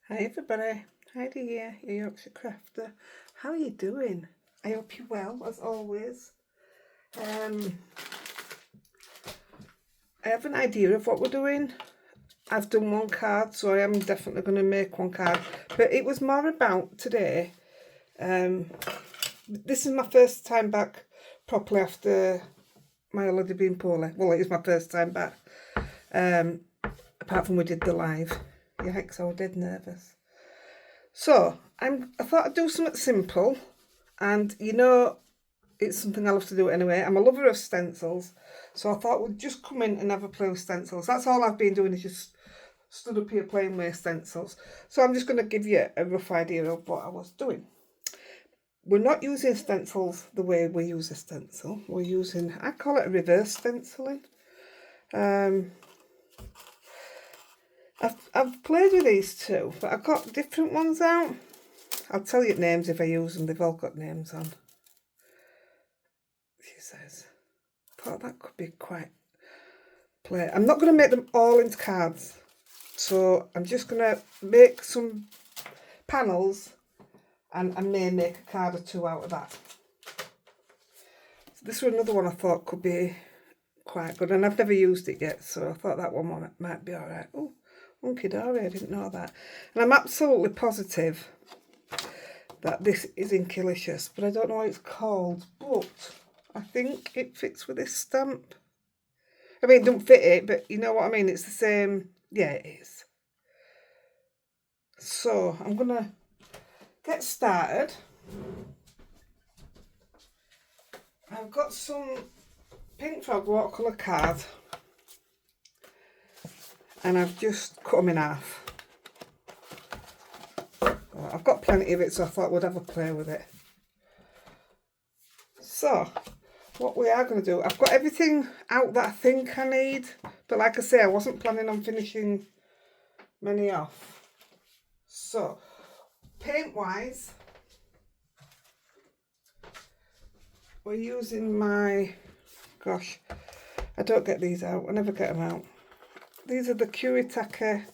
Hi everybody, Heidi here, your Yorkshire Crafter. How are you doing? I hope you're well, as always. Um, I have an idea of what we're doing. I've done one card, so I am definitely going to make one card. But it was more about today. This is my first time back properly after my holiday being poorly. Well, it is my first time back. Apart from we did the live. Yikes, I was dead nervous. So I thought I'd do something simple, and it's something I love to do anyway. I'm a lover of stencils, so I thought we'd just come in and have a play with stencils. That's all I've been doing, is just stood up here playing with stencils. So I'm just going to give you a rough idea of what I was doing. We're not using stencils the way we use a stencil. We're using, I call it a reverse stenciling. I've played with these two, but I've got different ones out. I'll tell you names if I use them. They've all got names on. She says, thought that could be quite play. I'm not going to make them all into cards, so I'm just going to make some panels, and I may make a card or two out of that. So this was another one I thought could be quite good, and I've never used it yet, so I thought that one might be all right. Oh, Monkey Dory, I didn't know that. And I'm absolutely positive that this is Inkylicious, but I don't know what it's called, but I think it fits with this stamp. I mean, it don't fit it, but you know what I mean? It's the same. Yeah, it is. So I'm going to get started. I've got some Pink Frog watercolour card, and I've just cut them in half. I've got plenty of it, so I thought we'd have a play with it. So what we are going to do, I've got everything out that I think I need, but like I say, I wasn't planning on finishing many off. So paint wise, we're using my, gosh, I don't get these out, I never get them out. These are the Kuritake.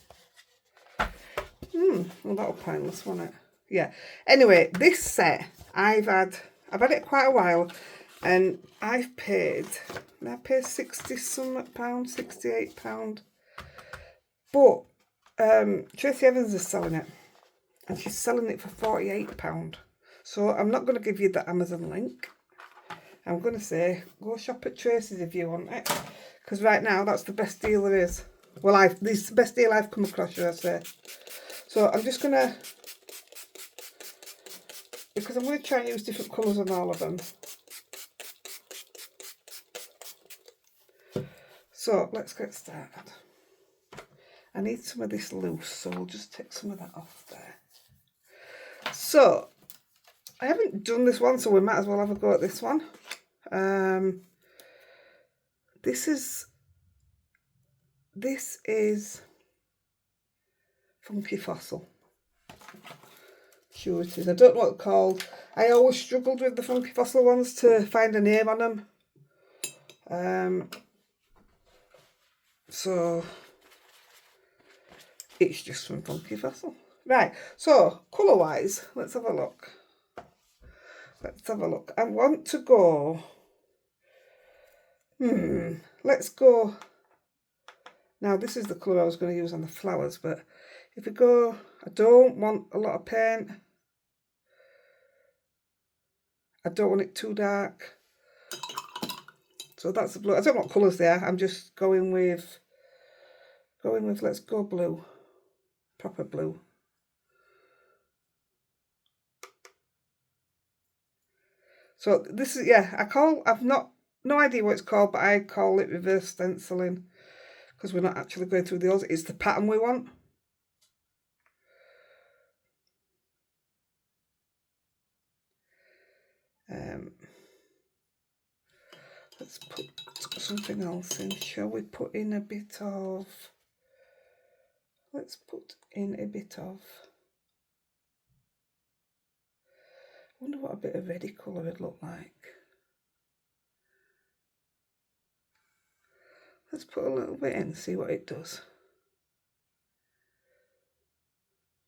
Well, that'll painless, won't it? Yeah. Anyway, this set I've had it quite a while, and I paid 60 some pounds, £68. But Tracy Evans is selling it, and she's selling it for £48. So I'm not going to give you the Amazon link. I'm going to say go shop at Tracy's if you want it, because right now that's the best deal there is. Well, this is the best deal I've come across, should I say. So I'm just going to, because I'm going to try and use different colours on all of them. So let's get started. I need some of this loose, so we'll just take some of that off there. So I haven't done this one, so we might as well have a go at this one. This is Funky Fossil. Sure it is. I don't know what it's called. I always struggled with the Funky Fossil ones to find a name on them. So it's just from Funky Fossil. Right, so colour wise, let's have a look. I want to go, let's go, now this is the colour I was going to use on the flowers, but if we go, I don't want a lot of paint. I don't want it too dark. So that's the blue. I don't know what colours they are. I'm just going with, let's go blue. Proper blue. So this is, yeah, I've no idea what it's called, but I call it reverse stenciling, because we're not actually going through those. It's the pattern we want. Let's put something else in. Shall we put in a bit of, let's put in a bit of, I wonder what a bit of reddy colour would look like. Let's put a little bit in and see what it does.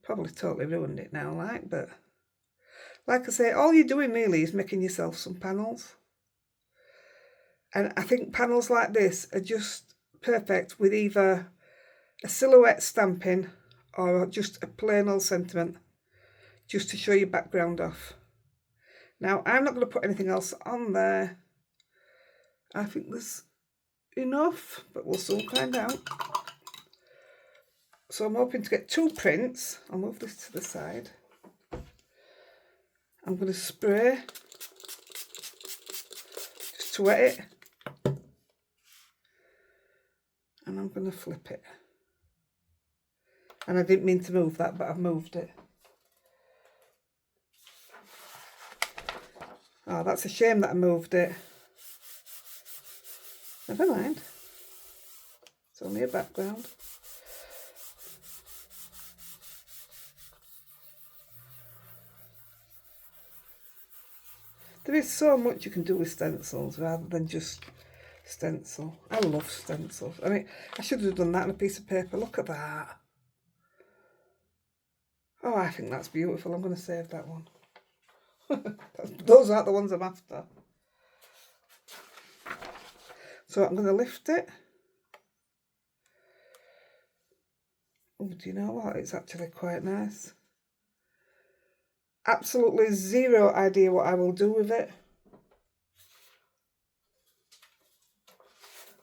Probably totally ruined it now, but like I say, all you're doing really is making yourself some panels. And I think panels like this are just perfect with either a silhouette stamping or just a plain old sentiment, just to show your background off. Now, I'm not going to put anything else on there. I think there's enough, but we'll soon find out. So I'm hoping to get 2 prints. I'll move this to the side. I'm going to spray just to wet it. And I'm going to flip it. And I didn't mean to move that, but I've moved it. Oh, that's a shame that I moved it. Never mind. It's only a background. There is so much you can do with stencils rather than just stencil. I love stencils. I mean, I should have done that on a piece of paper. Look at that. Oh, I think that's beautiful. I'm going to save that one. Those aren't the ones I'm after. So I'm going to lift it. Oh, do you know what? It's actually quite nice. Absolutely zero idea what I will do with it.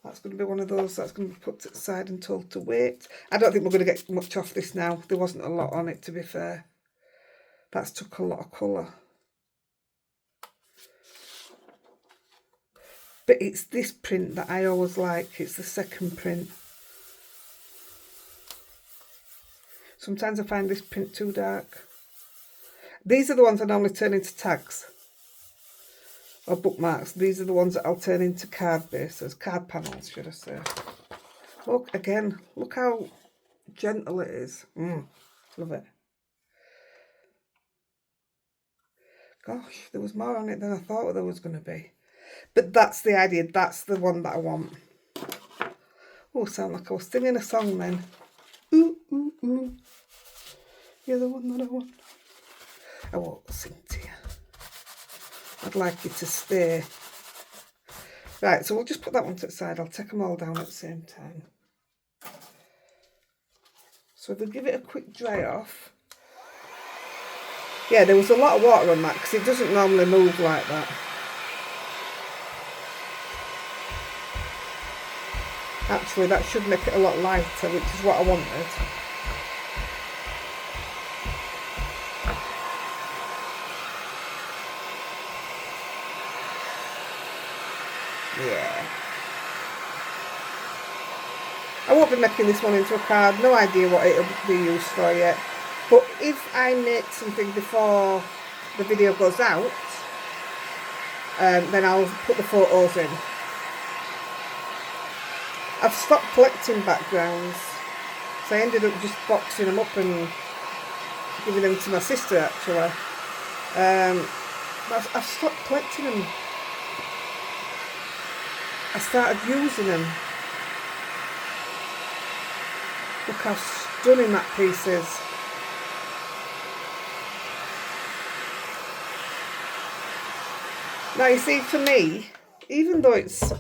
That's going to be one of those that's going to be put to the side and told to wait. I don't think we're going to get much off this now. There wasn't a lot on it, to be fair. That's took a lot of colour. But it's this print that I always like. It's the second print. Sometimes I find this print too dark. These are the ones I normally turn into tags or bookmarks. These are the ones that I'll turn into card bases, card panels, should I say. Look, again, look how gentle it is. Love it. Gosh, there was more on it than I thought there was going to be. But that's the idea. That's the one that I want. Oh, sound like I was singing a song then. Ooh, ooh, ooh. You're the one that I want. I won't sing to you. I'd like you to stay. Right, so we'll just put that one to the side. I'll take them all down at the same time. So if we give it a quick dry off. Yeah, there was a lot of water on that because it doesn't normally move like that. Actually, that should make it a lot lighter, which is what I wanted. Yeah. I won't be making this one into a card. No idea what it'll be used for yet. But if I make something before the video goes out, then I'll put the photos in. I've stopped collecting backgrounds, so I ended up just boxing them up and giving them to my sister, actually. But I've stopped collecting them. I started using them. Look how stunning that piece is. Now you see, for me, even though it's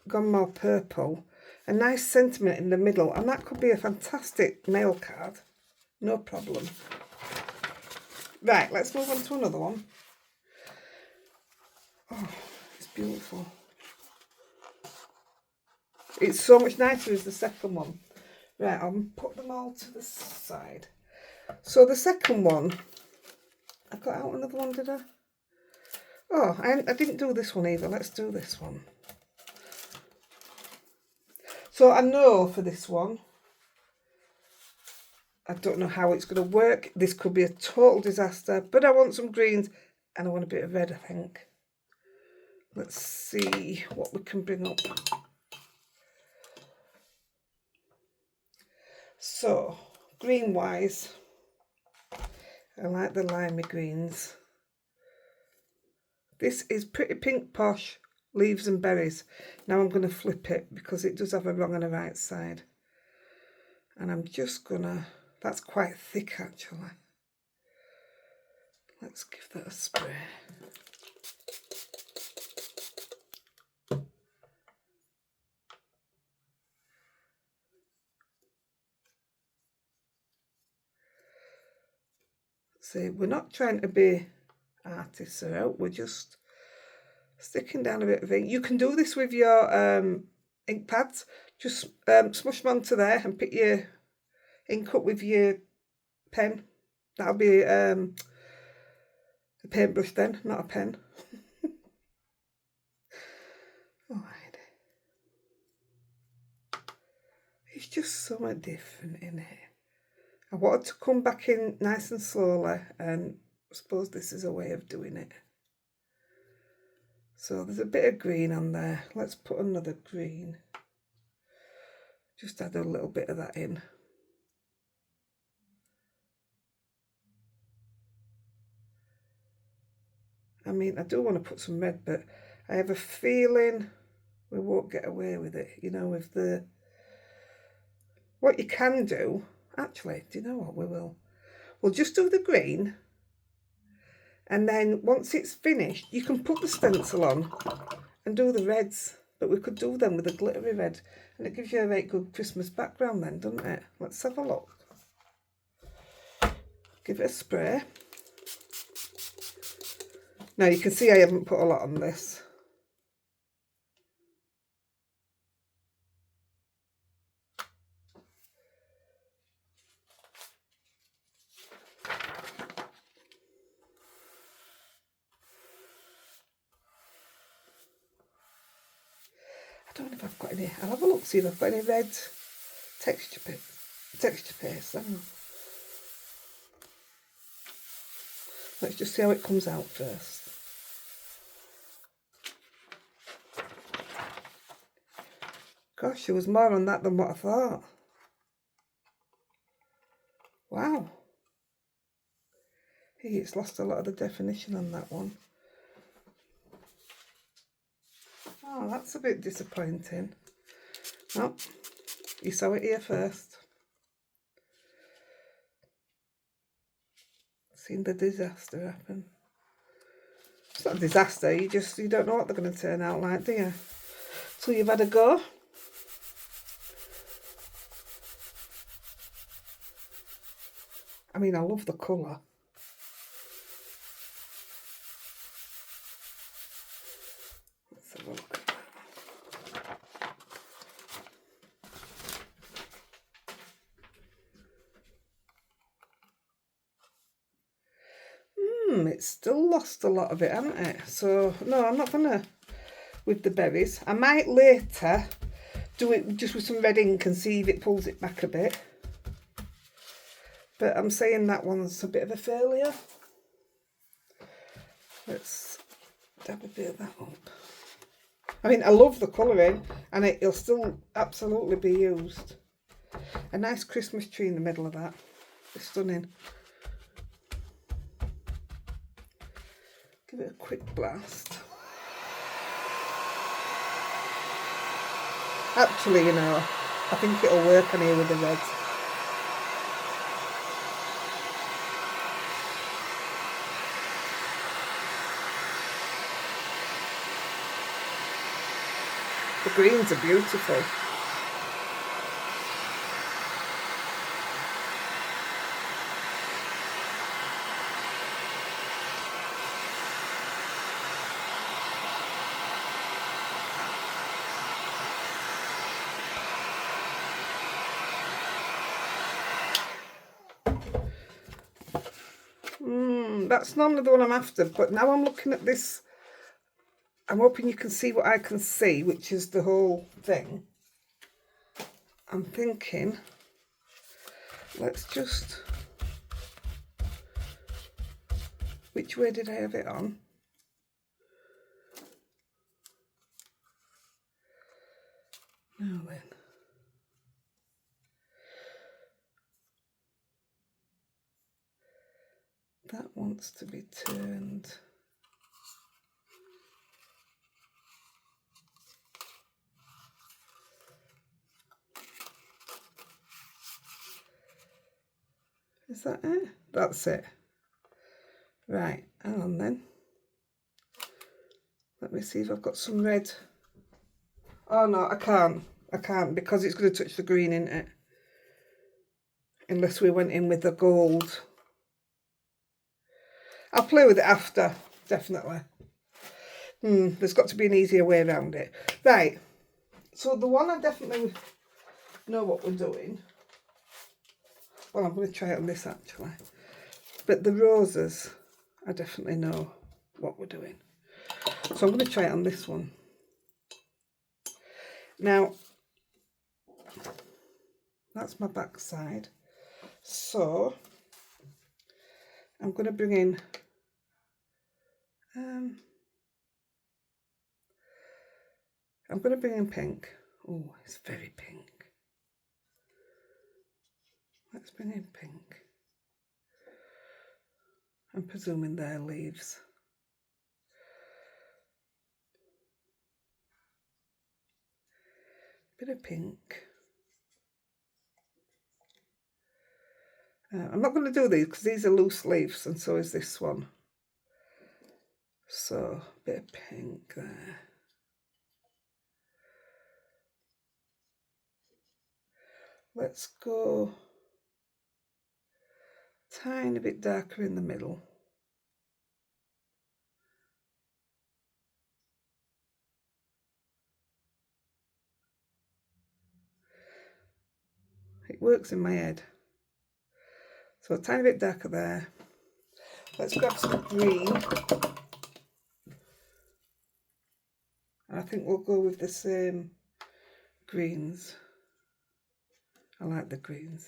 gone more purple, a nice sentiment in the middle, and that could be a fantastic mail card. No problem. Right, let's move on to another one. Oh, it's beautiful. It's so much nicer as the second one. Right, I'll put them all to the side. So the second one, I got out another one, did I? Oh, I didn't do this one either. Let's do this one. So I know for this one, I don't know how it's going to work. This could be a total disaster, but I want some greens and I want a bit of red, I think. Let's see what we can bring up. So, green-wise, I like the limey greens. This is Pretty Pink Posh Leaves and Berries. Now I'm going to flip it because it does have a wrong and a right side. And I'm just going to That's quite thick actually. Let's give that a spray. See, we're not trying to be artists out, we're just sticking down a bit of ink. You can do this with your ink pads. Just smush them onto there and pick your ink up with your pen. That'll be a paintbrush then, not a pen. Oh, Heidi. It's just something different in it. I wanted to come back in nice and slowly, and I suppose this is a way of doing it. So there's a bit of green on there. Let's put another green. Just add a little bit of that in. I mean, I do want to put some red, but I have a feeling we won't get away with it, you know, with the... What you can do, actually, do you know what we will? We'll just do the green, and then once it's finished, you can put the stencil on and do the reds, but we could do them with a glittery red, and it gives you a very good Christmas background then, doesn't it? Let's have a look. Give it a spray. Now you can see I haven't put a lot on this. I don't know if I've got any. I'll have a look, see if I've got any red texture paste. Let's just see how it comes out first. Gosh, there was more on that than what I thought. Wow. Hey, it's lost a lot of the definition on that one. Oh, that's a bit disappointing. Oh, you saw it here first. Seen the disaster happen. It's not a disaster, you don't know what they're going to turn out like, do you? So you've had a go. I mean, I love the colour. Let's have a look at that. It's still lost a lot of it, hasn't it? So, no, I'm not going to with the berries. I might later do it just with some red ink and see if it pulls it back a bit. But I'm saying that one's a bit of a failure. Let's dab a bit of that up. I mean, I love the colouring, and it'll still absolutely be used. A nice Christmas tree in the middle of that. It's stunning. Give it a quick blast. Actually, you know, I think it'll work on here with the reds. The greens are beautiful. That's normally the one I'm after, but now I'm looking at this, I'm hoping you can see what I can see, which is the whole thing. I'm thinking, let's just, which way did I have it on? Now then. That wants to be turned. Is that it? That's it. Right, hang on then. Let me see if I've got some red. Oh no, I can't. I can't because it's going to touch the green, isn't it? Unless we went in with the gold. I'll play with it after, definitely. There's got to be an easier way around it. Right, so the one I definitely know what we're doing. Well, I'm going to try it on this actually. But the roses, I definitely know what we're doing. So I'm going to try it on this one. Now, that's my back side. So I'm going to bring in pink. Oh, it's very pink. Let's bring in pink. I'm presuming they're leaves. Bit of pink. I'm not going to do these because these are loose leaves and so is this one. So, a bit of pink there. Let's go tiny bit darker in the middle. It works in my head. So a tiny bit darker there. Let's grab some green. I think we'll go with the same greens. I like the greens.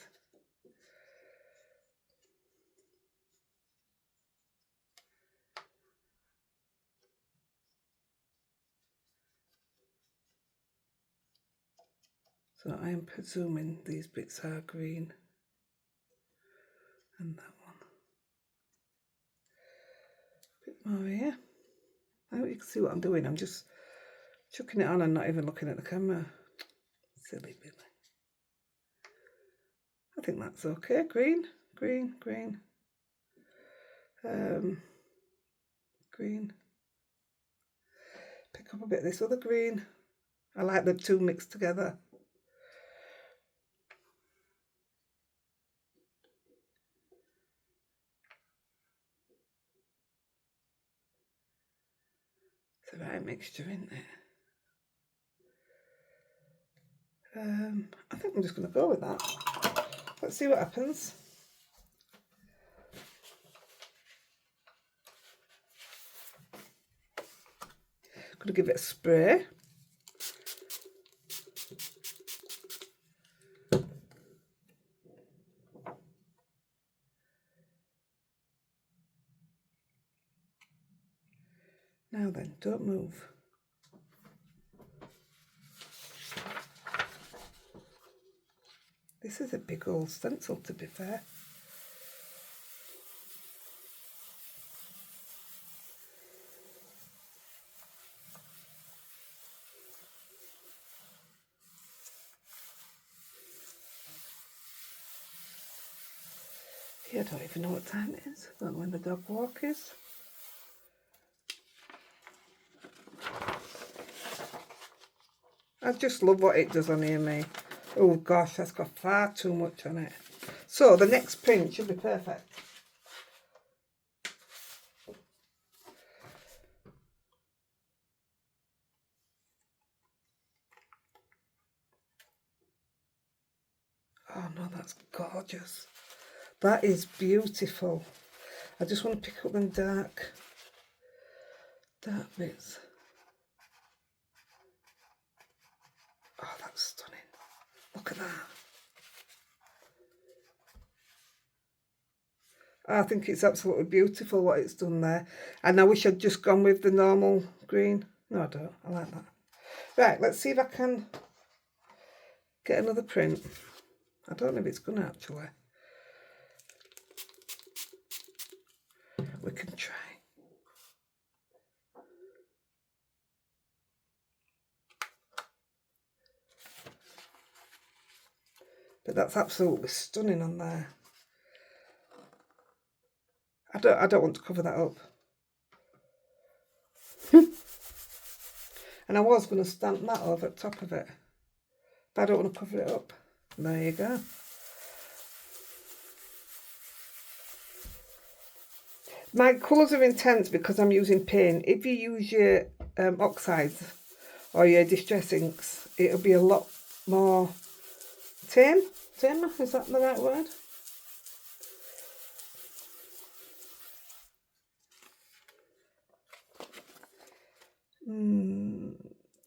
So I am presuming these bits are green. And that one. A bit more here. I hope you can see what I'm doing. I'm just chucking it on and not even looking at the camera. Silly Billy. I think that's okay. Green, green, green. Green. Pick up a bit of this other green. I like the two mixed together. It's the right mixture, isn't it? I think I'm just going to go with that. Let's see what happens. Going to give it a spray. Now then, don't move. This is a big old stencil, to be fair. I don't even know what time it is. I don't know when the dog walk is. I just love what it does on here, me. Oh gosh, that's got far too much on it. So the next print should be perfect. Oh no, that's gorgeous. That is beautiful. I just want to pick up them dark bits. Oh, that's stunning. Look at that. I think it's absolutely beautiful what it's done there. And I wish I'd just gone with the normal green. No, I don't. I like that. Right, let's see if I can get another print. I don't know if it's going to actually. We can try. But that's absolutely stunning on there. I don't want to cover that up. And I was going to stamp that over the top of it, but I don't want to cover it up. There you go. My colours are intense because I'm using paint. If you use your oxides or your distress inks, it'll be a lot more tame. Tamer, is that the right word?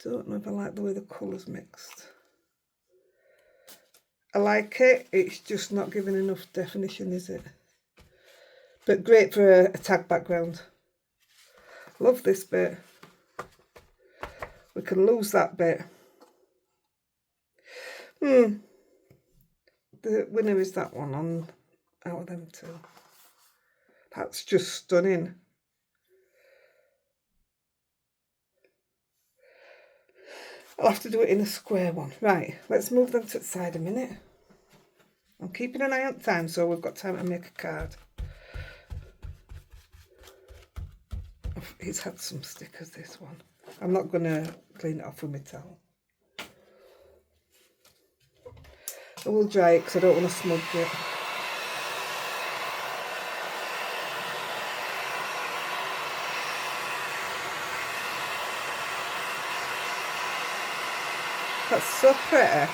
Don't know if I like the way the colours mixed. I like it, it's just not giving enough definition, is it? But great for a tag background. Love this bit. We can lose that bit. The winner is that one on out of them two. That's just stunning. I'll have to do it in a square one. Right, let's move them to the side a minute. I'm keeping an eye on time, so we've got time to make a card. It's had some stickers, this one. I'm not going to clean it off with my towel. I will dry it because I don't want to smudge it. That's so pretty.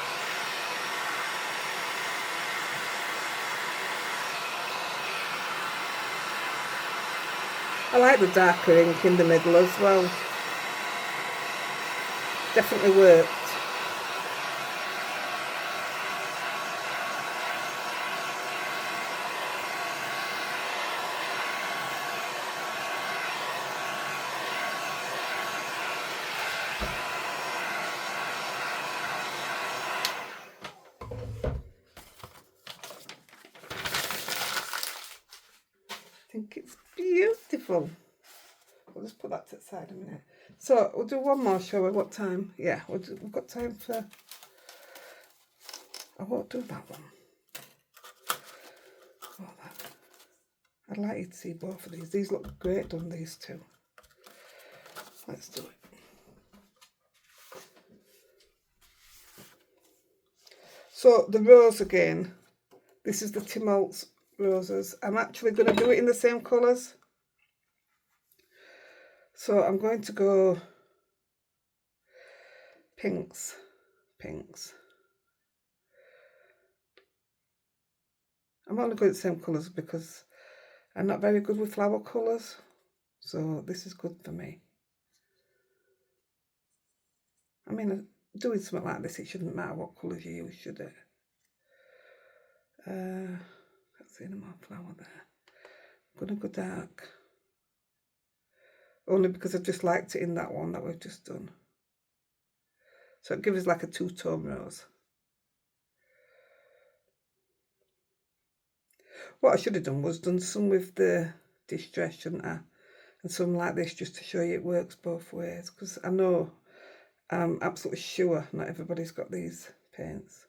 I like the darker ink in the middle as well. Definitely worked. I think it's beautiful. We'll just put that to the side a minute. So we'll do one more, shall we? What time? Yeah, we've got time for... I won't do that one. Oh, that. I'd like you to see both of these. These look great done, these two. Let's do it. So the rose again. This is the Tim Holtz roses. I'm actually going to do it in the same colours. So I'm going to go pinks. I'm only going the same colours because I'm not very good with flower colours. So this is good for me. I mean, doing something like this, it shouldn't matter what colours you use, should it? Can't see any more flower there. I'm going to go dark. Only because I just liked it in that one that we've just done. So it gives us like a two-tone rose. What I should have done was done some with the distress, shouldn't I? And some like this just to show you it works both ways. Because I know, I'm absolutely sure not everybody's got these paints.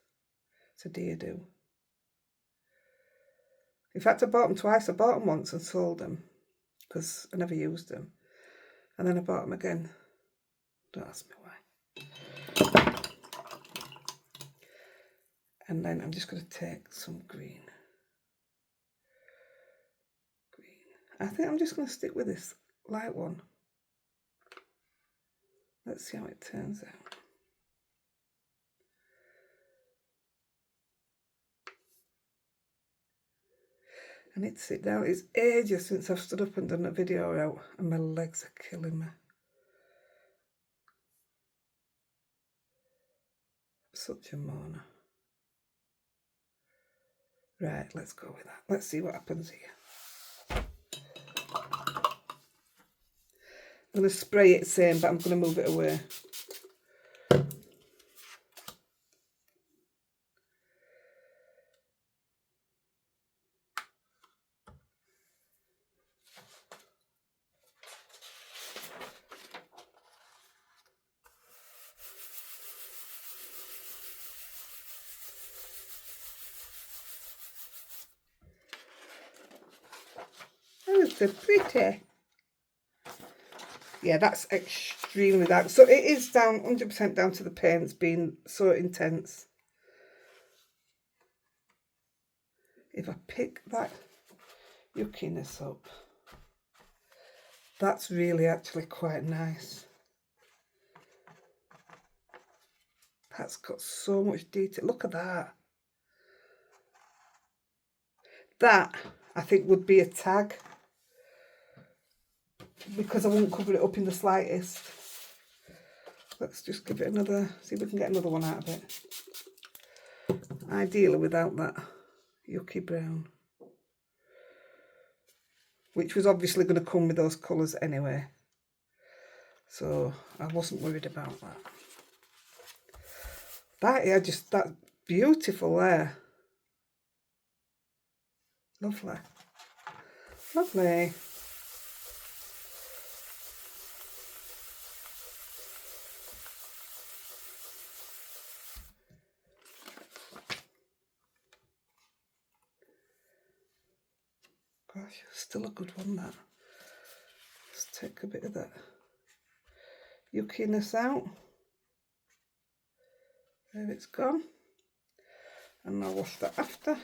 So do you do? In fact, I bought them twice. I bought them once and sold them because I never used them. And then I bought them again. Don't ask me why. And then I'm just going to take some green. I think I'm just going to stick with this light one. Let's see how it turns out. I need to sit down. It's ages since I've stood up and done a video out and my legs are killing me. Such a moaner. Right, let's go with that. Let's see what happens here. I'm going to spray it same, but I'm going to move it away. so pretty. Yeah, that's extremely dark. So it is down 100% down to the paints being so intense. If I pick that yuckiness up, that's really actually quite nice. That's got so much detail. Look at that. That, I think, would be a tag, because I won't cover it up in the slightest. Let's just give it another, see if we can get another one out of it. Ideally without that yucky brown, which was obviously going to come with those colours anyway. So I wasn't worried about that. That's beautiful there. Lovely. Lovely. Gosh, still a good one, that. Let's take a bit of that yuckiness out. There it's gone. And I'll wash that after.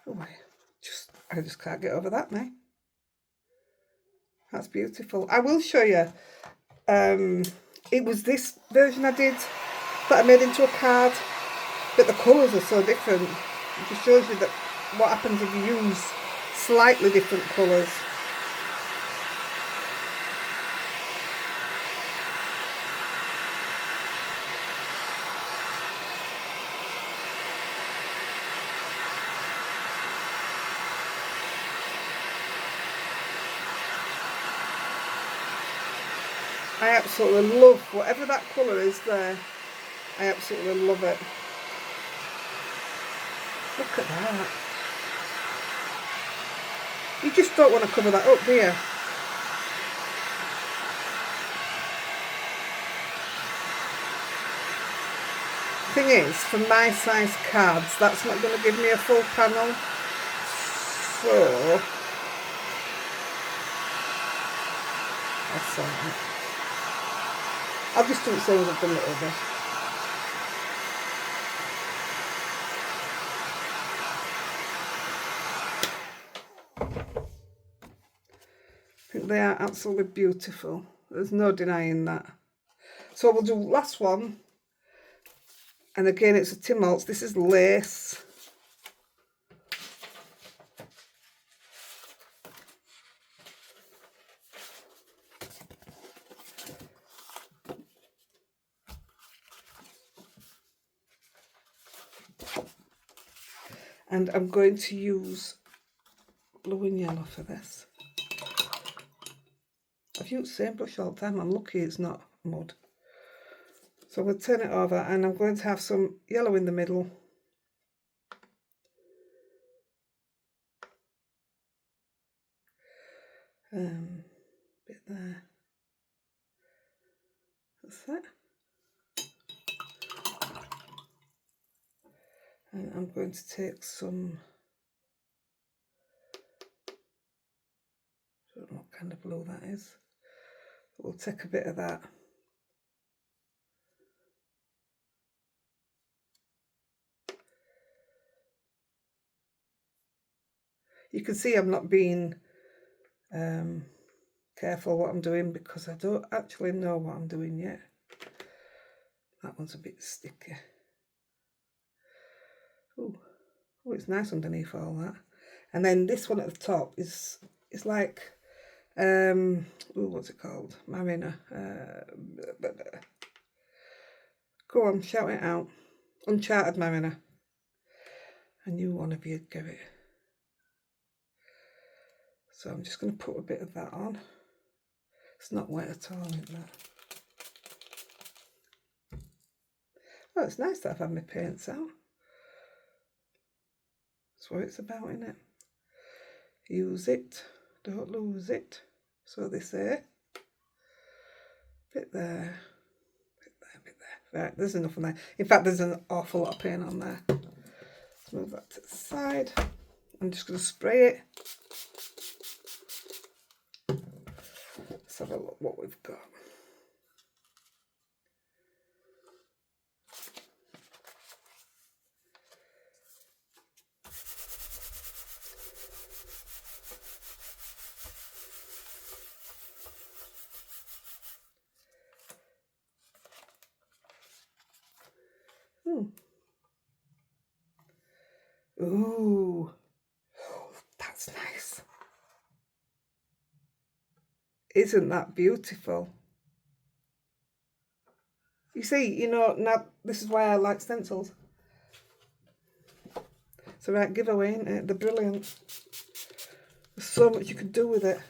Oh, I just can't get over that now. That's beautiful. I will show you. It was this version I did that I made into a card, but the colours are so different. It just shows you that what happens if you use slightly different colours. I absolutely love whatever that colour is there. I absolutely love it. Look at that. You just don't want to cover that up, do you? Thing is, for my size cards, that's not going to give me a full panel. So that's all right. I'll just do it so I've done it over. I think they are absolutely beautiful. There's no denying that. So we'll do last one. And again, it's a Tim Holtz. This is lace. And I'm going to use blue and yellow for this. I've used the same brush all the time. I'm lucky it's not mud. So I'm going to turn it over, and I'm going to have some yellow in the middle. Bit there. That's it. And I'm going to take some, I don't know what kind of blue that is. We'll take a bit of that. You can see I'm not being careful what I'm doing, because I don't actually know what I'm doing yet. That one's a bit sticky. Oh, it's nice underneath all that. And then this one at the top is like, what's it called? Marina. Go on, shout it out. Uncharted Marina. I knew one of you'd get it. So I'm just going to put a bit of that on. It's not wet at all, isn't that? Oh, it's nice that I've had my paints out. That's what it's about, isn't it? Use it, don't lose it. So they say. Bit there, bit there, bit there. Right, there's enough on there. In fact, there's an awful lot of paint on there. Let's move that to the side. I'm just going to spray it. Let's have a look what we've got. Ooh, that's nice. Isn't that beautiful? You see, you know, now this is why I like stencils. It's a right giveaway, isn't it? They're brilliant. There's so much you could do with it.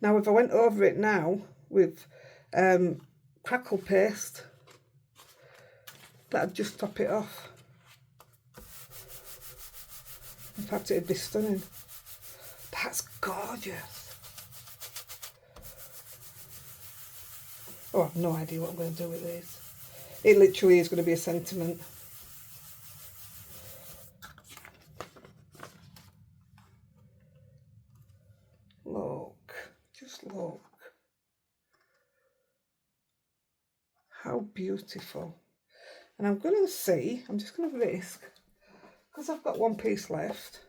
Now, if I went over it now with crackle paste, that'd just top it off. In fact, it'd be stunning. That's gorgeous. Oh, I've no idea what I'm going to do with these. It literally is going to be a sentiment. Look, just look. How beautiful. And I'm going to see, I'm just going to risk, because I've got one piece left.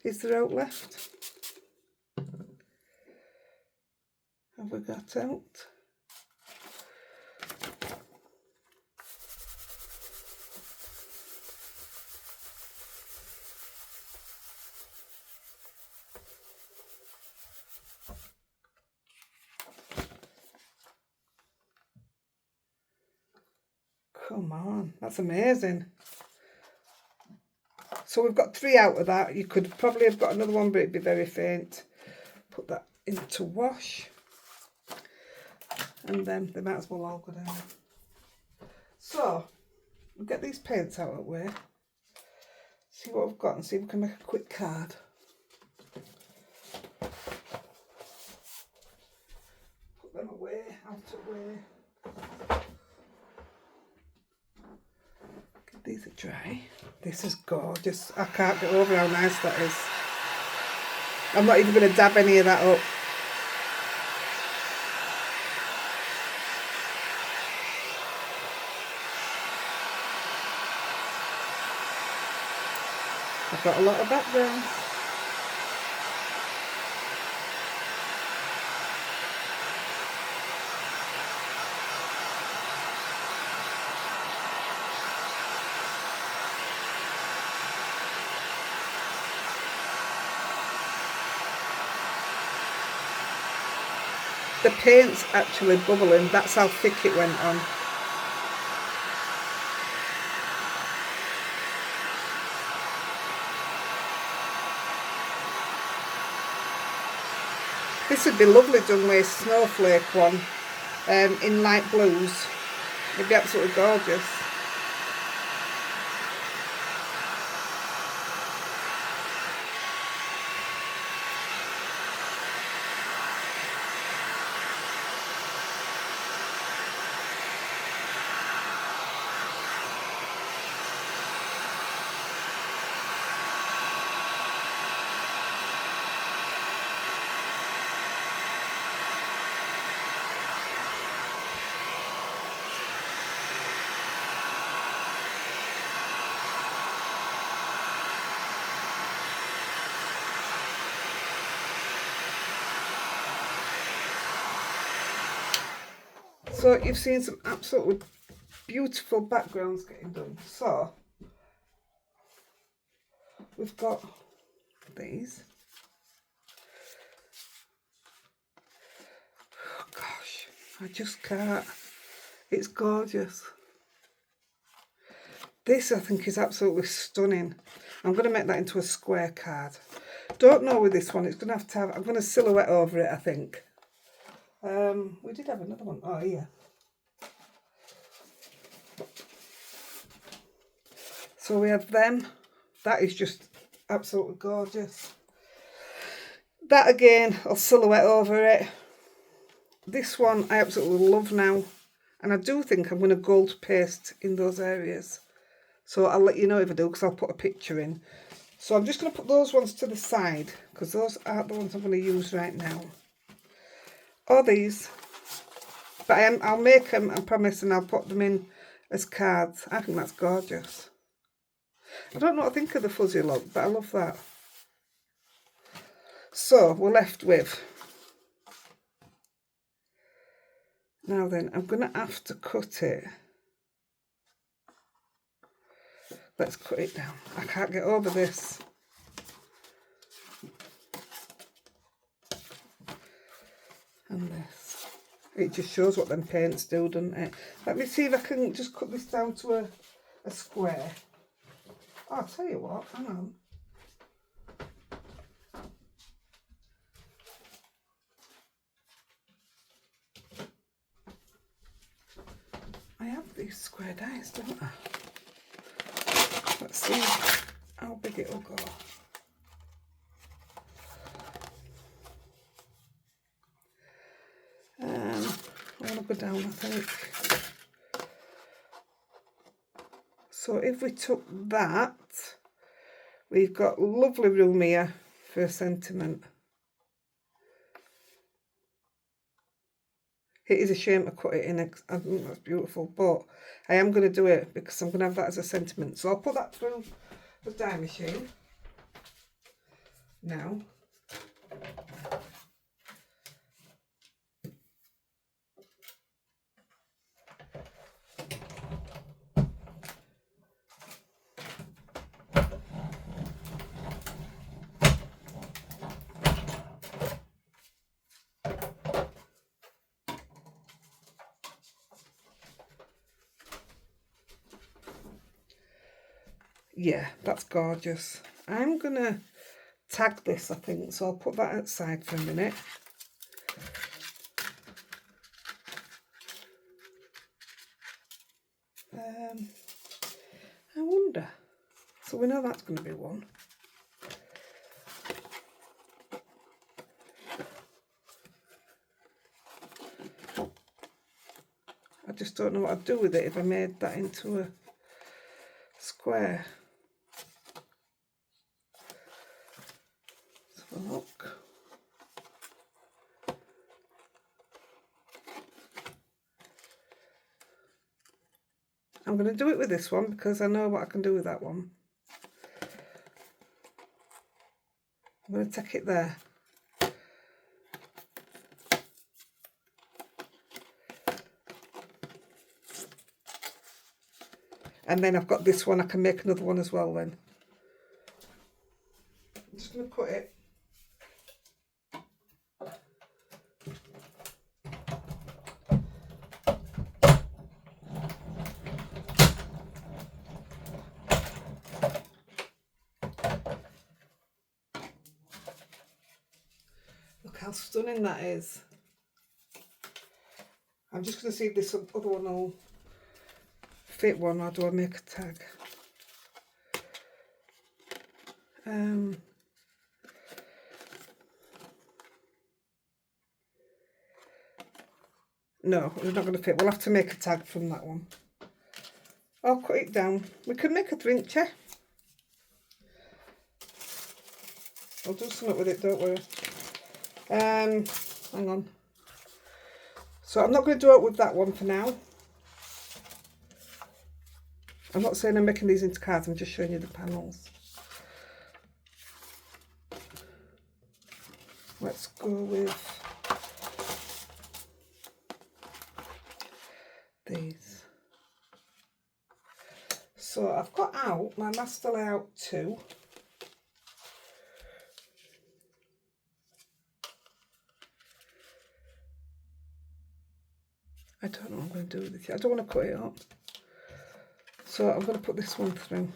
Is there out left? Have we got out? Come on, that's amazing. So we've got 3 out of that. You could probably have got another one, but it'd be very faint. Put that into wash. And then they might as well all go down. So, we'll get these paints out of the way. See what we've got and see if we can make a quick card. Put them away, out of the way. Give these a try. This is gorgeous. I can't get over how nice that is. I'm not even going to dab any of that up. I've got a lot of background. The paint's actually bubbling, that's how thick it went on. This would be lovely done with a snowflake one in light blues. It'd be absolutely gorgeous. So you've seen some absolutely beautiful backgrounds getting done. So we've got these. Oh gosh, I just can't. It's gorgeous. This I think is absolutely stunning. I'm going to make that into a square card. Don't know with this one. It's going to have, I'm going to silhouette over it, I think. We did have another one. Oh, yeah. So we have them. That is just absolutely gorgeous. That again, I'll silhouette over it. This one I absolutely love now. And I do think I'm going to gold paste in those areas. So I'll let you know if I do, because I'll put a picture in. So I'm just going to put those ones to the side, because those aren't the ones I'm going to use right now. Or these. But I'll make them, I promise, and I'll put them in as cards. I think that's gorgeous. I don't know what I think of the fuzzy look, but I love that. So we're left with... Now then, I'm going to have to cut it. Let's cut it down. I can't get over this. And this. It just shows what them paints do, doesn't it? Let me see if I can just cut this down to a square. Oh, I'll tell you what, hang on. I have these square dice, don't I? Let's see how big it'll go. I want to go down, I think. So if we took that, we've got lovely room here for a sentiment. It is a shame to cut it in. I think that's beautiful, but I am going to do it because I'm going to have that as a sentiment. So I'll put that through the die machine now. Yeah, that's gorgeous. I'm going to tag this, I think, so I'll put that outside for a minute. I wonder. So we know that's going to be one. I just don't know what I'd do with it if I made that into a square. Let's have a look. I'm going to do it with this one because I know what I can do with that one. I'm going to take it there. And then I've got this one, I can make another one as well then. I'm just going to cut it. Look how stunning that is. I'm just going to see if this other one will fit one, or do I make a tag? No, it's not going to fit. We'll have to make a tag from that one. I'll cut it down. We can make a drink chair. I'll do something with it, don't worry. Hang on. So I'm not going to do it with that one for now. I'm not saying I'm making these into cards, I'm just showing you the panels. Let's go with these. So I've got out my master layout 2. I don't know what I'm going to do with it. I don't want to cut it up. So I'm going to put this one through.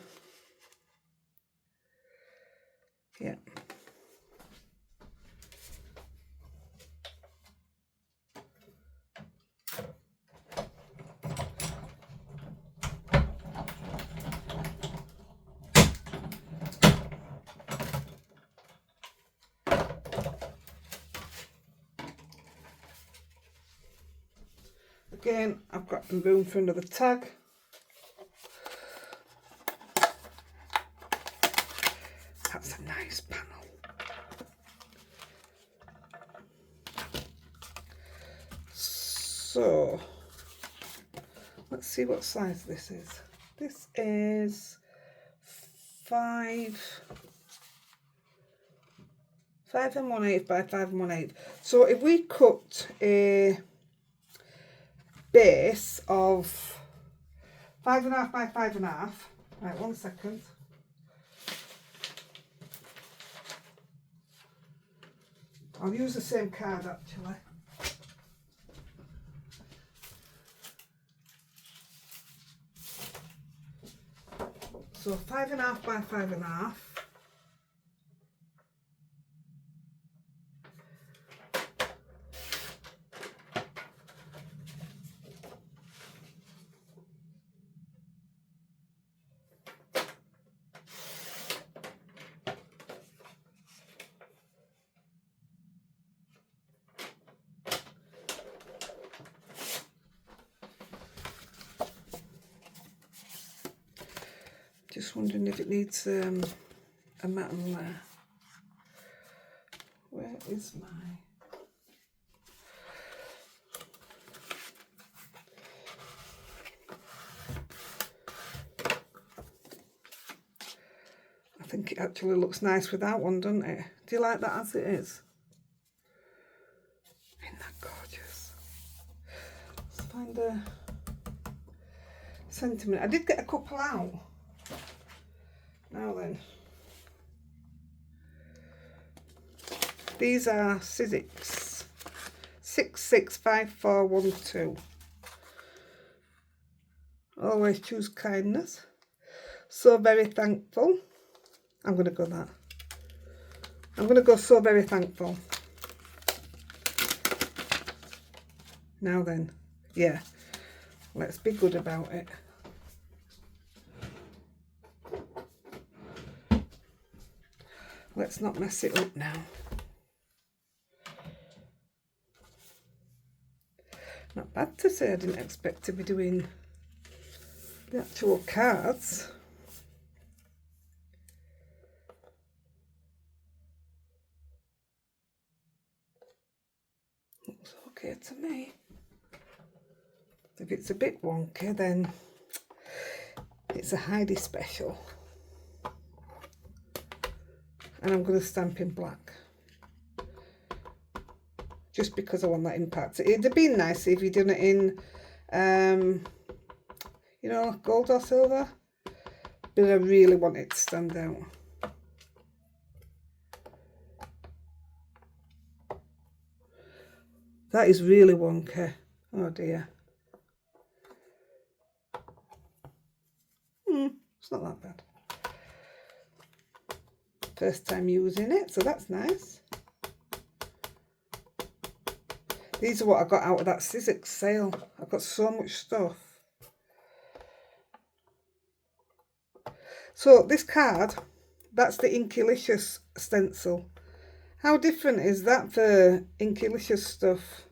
Yeah. again, I've got room for another tag. That's a nice panel. So, let's see what size this is. This is 5 and 1/8 by 5 and 1/8. So if we cut a base of 5 1/2 by 5 1/2, right, 1 second. I'll use the same card actually. So 5 1/2 by 5 1/2. Just wondering if it needs a mat on there. Where is my... I think it actually looks nice without one, doesn't it? Do you like that as it is? Isn't that gorgeous? Let's find a sentiment. I did get a couple out. Now then. These are Sizzix 665412. Always choose kindness. So very thankful. I'm going to go that. I'm going to go so very thankful. Now then. Yeah. Let's be good about it. Let's not mess it up now. Not bad to say, I didn't expect to be doing the actual cards. Looks okay to me. If it's a bit wonky, then it's a Heidi special. And I'm going to stamp in black. Just because I want that impact. It'd have been nice if you'd done it in, you know, gold or silver. But I really want it to stand out. That is really wonky. Oh dear. It's not that bad. First time using it, so that's nice. These are what I got out of that Sizzix sale. I've got so much stuff. So this card, that's the Inkylicious stencil. How different is that for Inkylicious stuff?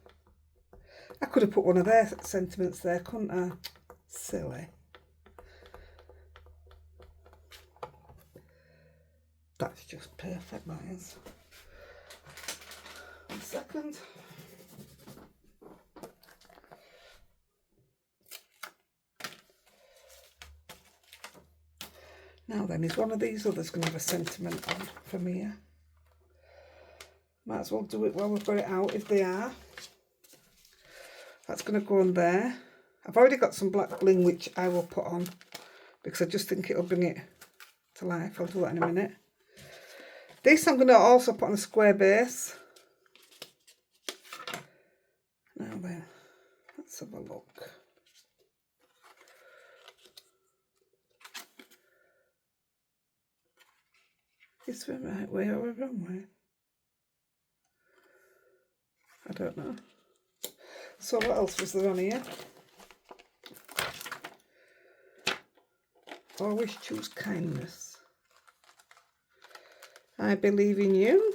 I could have put one of their sentiments there, couldn't I? Silly. That's just perfect, that is. 1 second. Now then, is one of these others going to have a sentiment on from here? Might as well do it while we've got it out, if they are. That's going to go on there. I've already got some black bling which I will put on because I just think it'll bring it to life. I'll do that in a minute. This I'm going to also put on a square base. Now then, let's have a look. Is the right way or the wrong way? I don't know. So what else was there on here? Always choose kindness. I believe in you.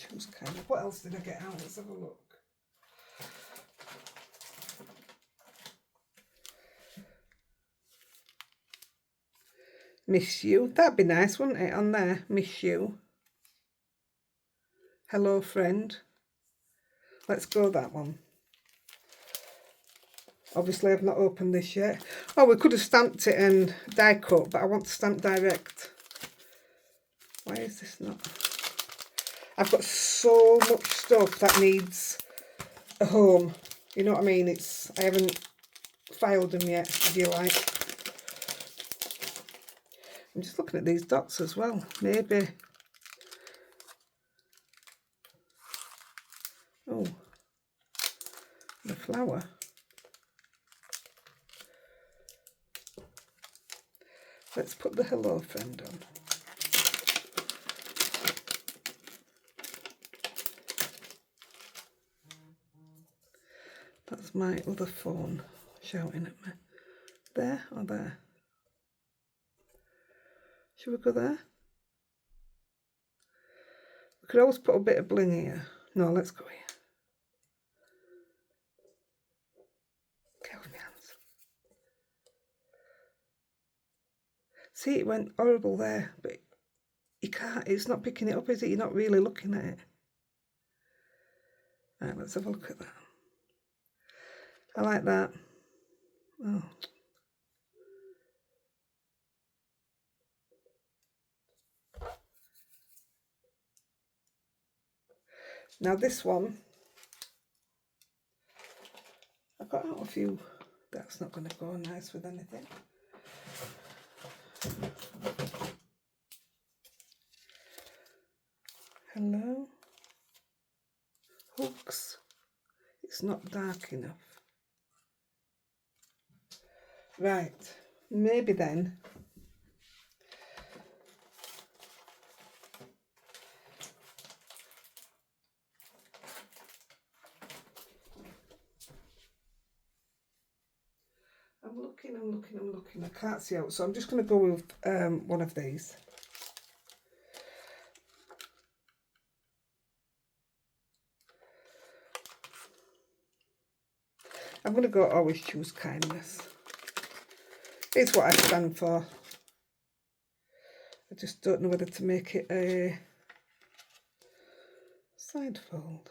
choose kind of. What else did I get out? Let's have a look. Miss you. That'd be nice, wouldn't it, on there? Miss you. Hello, friend. Let's go that one. Obviously, I've not opened this yet. Oh, we could have stamped it and die cut, but I want to stamp direct. Why is this not? I've got so much stuff that needs a home. You know what I mean? I haven't filed them yet, if you like. I'm just looking at these dots as well. Maybe. Oh, the flower. Let's put the hello friend on. That's my other phone shouting at me. There or there? Should we go there? We could always put a bit of bling here. No, let's go here. Get off my hands. See, it went horrible there, but you can't, it's not picking it up, is it? You're not really looking at it. Right, let's have a look at that. I like that. Oh. Now this one, I've got out a few. That's not going to go nice with anything. Hello. Hooks. It's not dark enough. Right, maybe then. I'm looking. I can't see out, so I'm just going to go with one of these. I'm going to go always choose kindness. It's what I stand for. I just don't know whether to make it a side fold.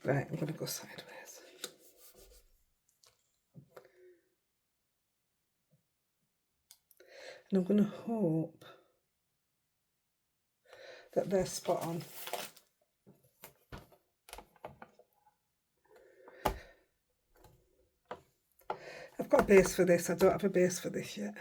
Right, I'm going to go sideways. And I'm going to hope that they're spot on. I've got a base for this. I don't have a base for this yet.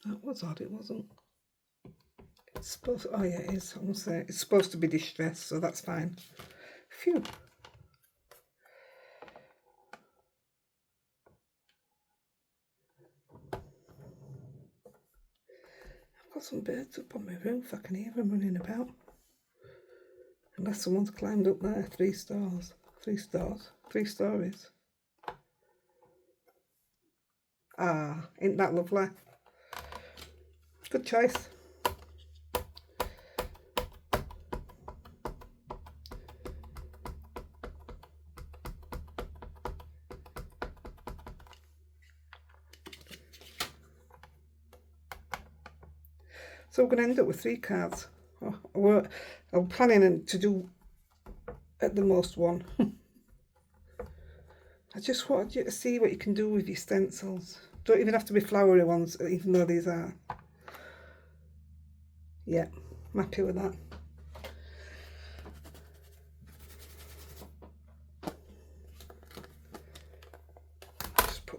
That was odd, it wasn't. It's supposed to, oh yeah, it is. I must say, it's supposed to be distressed, so that's fine. Phew. I've got some birds up on my roof. I can hear them running about. Unless someone's climbed up there. 3 stories. 3 stories. Ah, ain't that lovely? Good choice. So we're going to end up with 3 cards. I'm planning to do at the most 1. I just wanted you to see what you can do with your stencils. Don't even have to be flowery ones, even though these are. Yeah, I'm happy with that.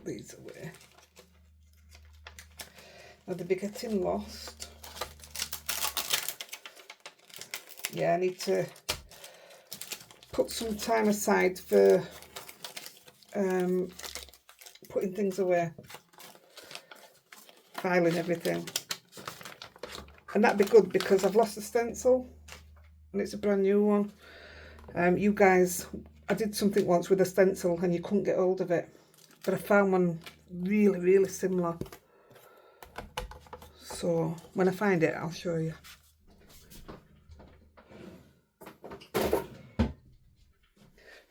put these away. Now they'll be getting lost. Yeah, I need to put some time aside for putting things away, filing everything. And that'd be good because I've lost the stencil and it's a brand new one. You guys, I did something once with a stencil and you couldn't get hold of it, but I found one really, really similar. So when I find it, I'll show you.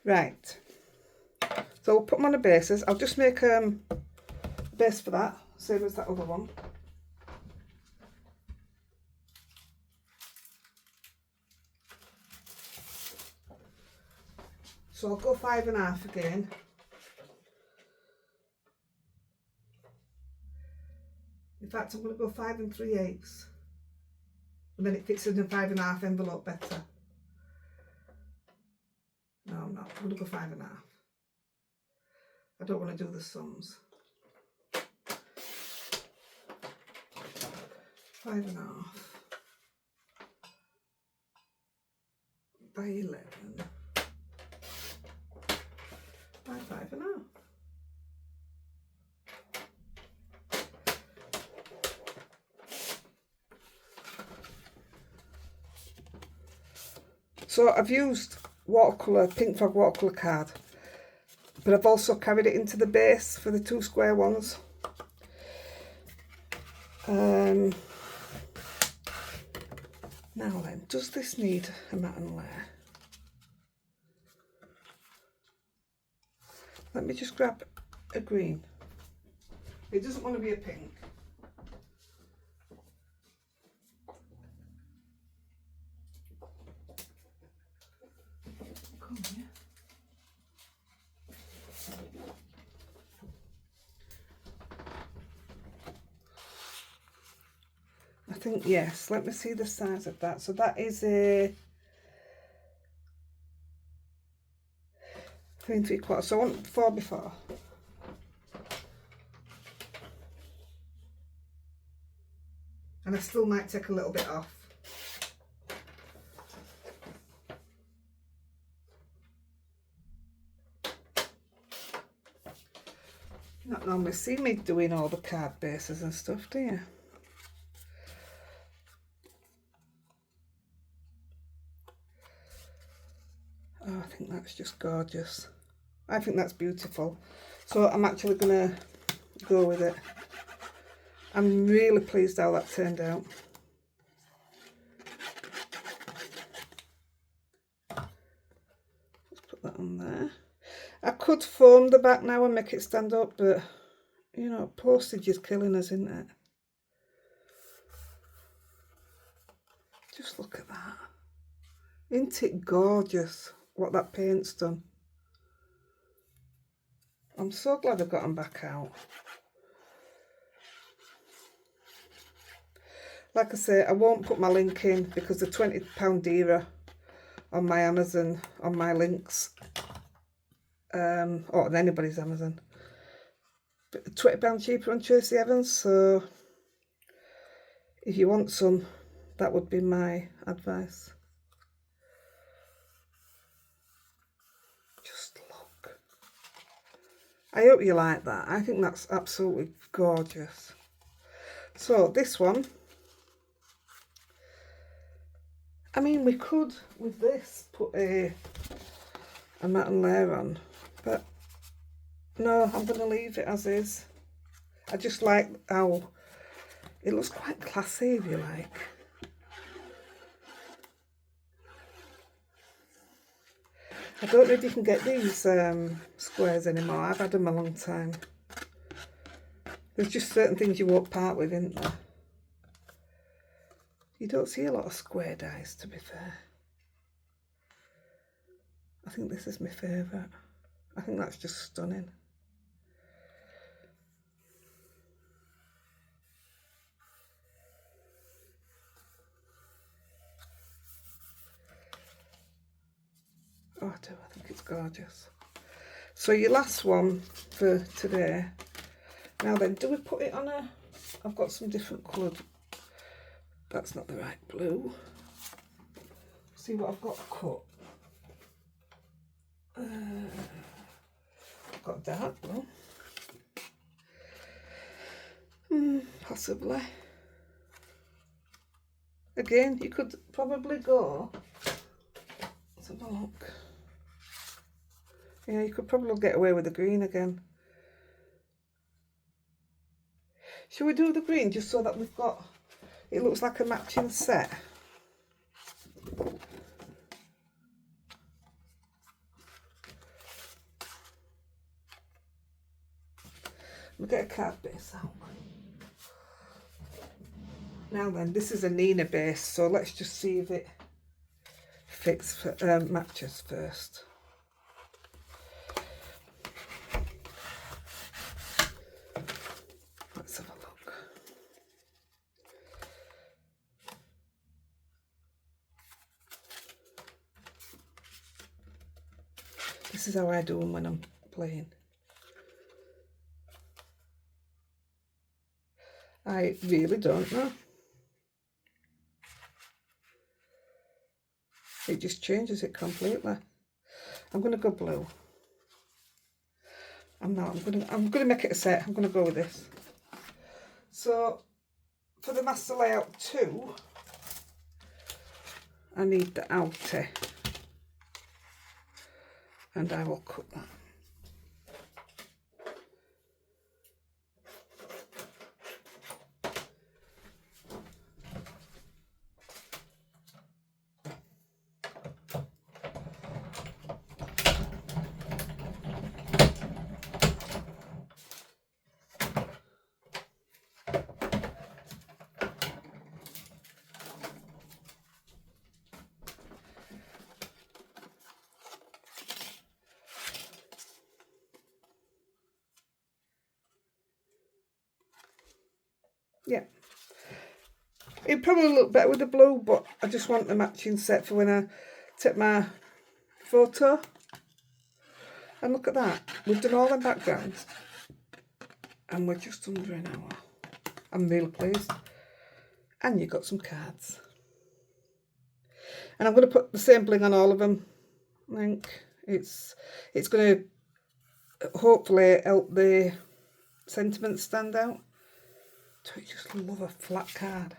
Right, so we'll put them on the bases. I'll just make a base for that, same as that other one. So I'll go 5.5 again. In fact, I'm going to go 5 3/8, and then it fits in a 5.5 envelope better. No, I'm not. I'm going to go 5.5. I don't want to do the sums. 5.5 by 11 by 5.5. So I've used watercolour, pink fog watercolour card, but I've also carried it into the base for the 2 square ones. Now then, does this need a matte and layer? Let me just grab a green. It doesn't want to be a pink. Come here. I think, yes, let me see the size of that. So that is a 3 3/4. So I want 4 before. And I still might take a little bit off. You not normally see me doing all the card bases and stuff, do you? Oh, I think that's just gorgeous. I think that's beautiful. So I'm actually going to go with it. I'm really pleased how that turned out. Let's put that on there. I could foam the back now and make it stand up, but you know, postage is killing us, isn't it? Just look at that. Isn't it gorgeous what that paint's done? I'm so glad I've got them back out. Like I say, I won't put my link in because they're £20 dearer on my Amazon, on my links, or on anybody's Amazon. But £20 cheaper on Tracy Evans, so if you want some, that would be my advice. Just look. I hope you like that. I think that's absolutely gorgeous. So this one, I mean, we could, with this, put a matte and layer on, but no, I'm going to leave it as is. I just like how it looks quite classy, if you like. I don't know if you can get these squares anymore. I've had them a long time. There's just certain things you won't part with, isn't there? You don't see a lot of square dies, to be fair. I think this is my favourite. I think that's just stunning. Oh, I do. I think it's gorgeous. So your last one for today Now then, do we put it on a... I've got some different coloured... That's not the right blue. See what I've got cut. I've got dark blue. Possibly. Again, you could probably go... Let's have a look. Yeah, you could probably get away with the green again. Shall we do the green just so that we've got... It looks like a matching set. We'll get a card base out. Now then, this is a Nina base, so let's just see if it fits for, matches first. Let's have a look. This is how I do them when I'm playing. I really don't know. It just changes it completely. I'm going to go blue. I'm going to make it a set. I'm going to go with this. So for the master layout 2, I need the outie, and I will cut that. Yeah, it'd probably look better with the blue, but I just want the matching set for when I take my photo. And look at that, we've done all the backgrounds and we're just under an hour. I'm really pleased. And you got some cards. And I'm going to put the same bling on all of them. I think it's going to hopefully help the sentiments stand out. I just love a flat card.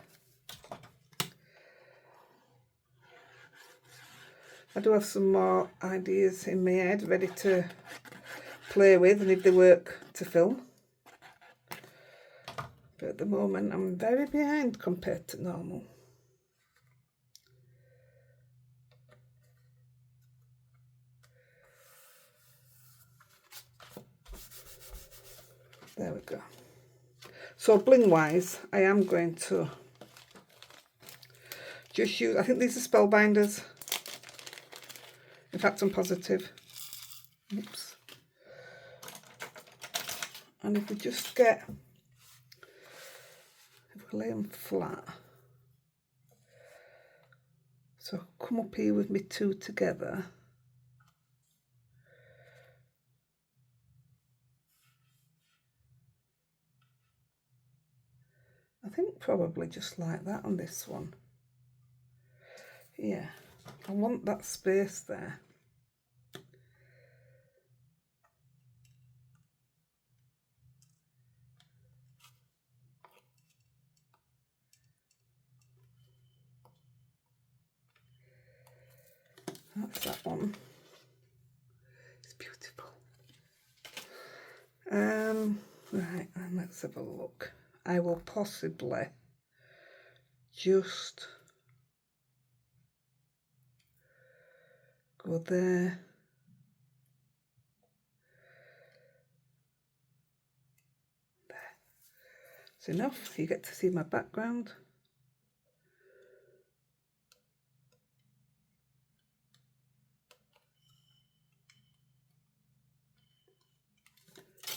I do have some more ideas in my head ready to play with and if they work to film. But at the moment I'm very behind compared to normal. There we go. So bling wise, I am going to just use, I think these are spellbinders. In fact, I'm positive. Oops. And if we just get, if we lay them flat. So come up here with me 2 together. I think probably just like that on this one. Yeah, I want that space there. That's that one. It's beautiful. Right, and let's have a look. I will possibly just go there. There. It's enough. You get to see my background.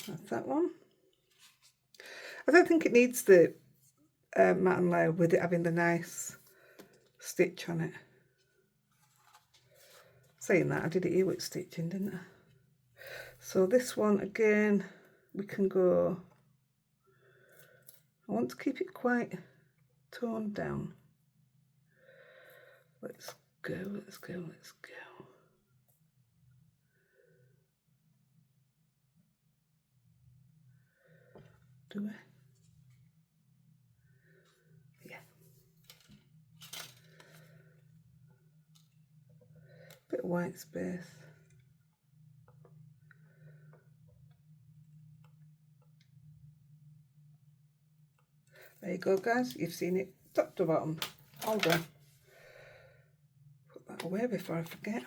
That's that one. I don't think it needs the matte and layer with it having the nice stitch on it. Saying that, I did it here with stitching, didn't I? So this one again, we can go I want to keep it quite toned down. Let's go, let's go, let's go. Do we? Yeah. Bit of white space. There you go, guys. You've seen it top to bottom. All done. Put that away before I forget.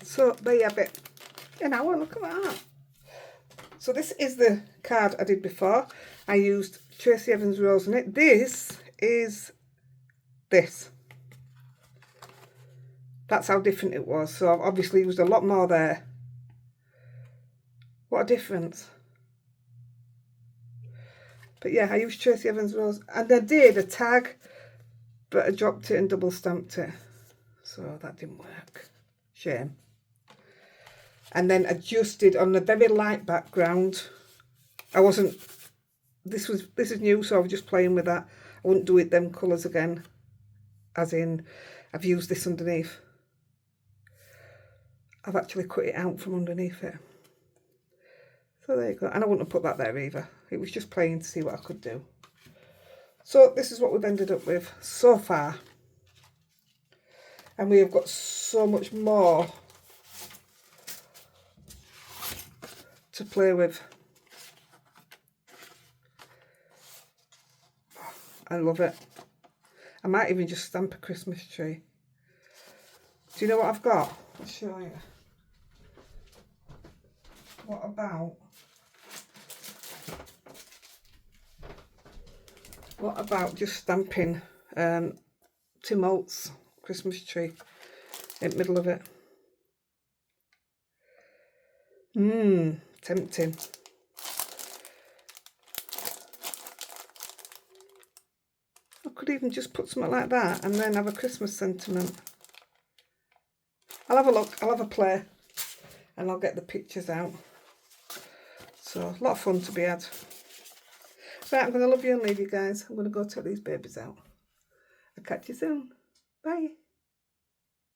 So there you have it. An hour, look at that. So this is the card I did before. I used Tracy Evans Rose in it. This is this. That's how different it was. So I've obviously used a lot more there. What a difference. But yeah, I used Tracy Evans Rose. And I did a tag, but I dropped it and double stamped it. So that didn't work. Shame. And then adjusted on a very light background. This is new, so I was just playing with that. I wouldn't do it them colours again. As in, I've used this underneath. I've actually cut it out from underneath it. So there you go. And I wouldn't have put that there either. It was just playing to see what I could do. So this is what we've ended up with so far. And we have got so much more to play with. I love it. I might even just stamp a Christmas tree. Do you know what I've got? I'll show you. What about just stamping Tim Holt's Christmas tree in the middle of it? Tempting. I could even just put something like that and then have a Christmas sentiment. I'll have a look, I'll have a play, and I'll get the pictures out. So, a lot of fun to be had. Right, I'm going to love you and leave you guys. I'm going to go take these babies out. I'll catch you soon. Bye.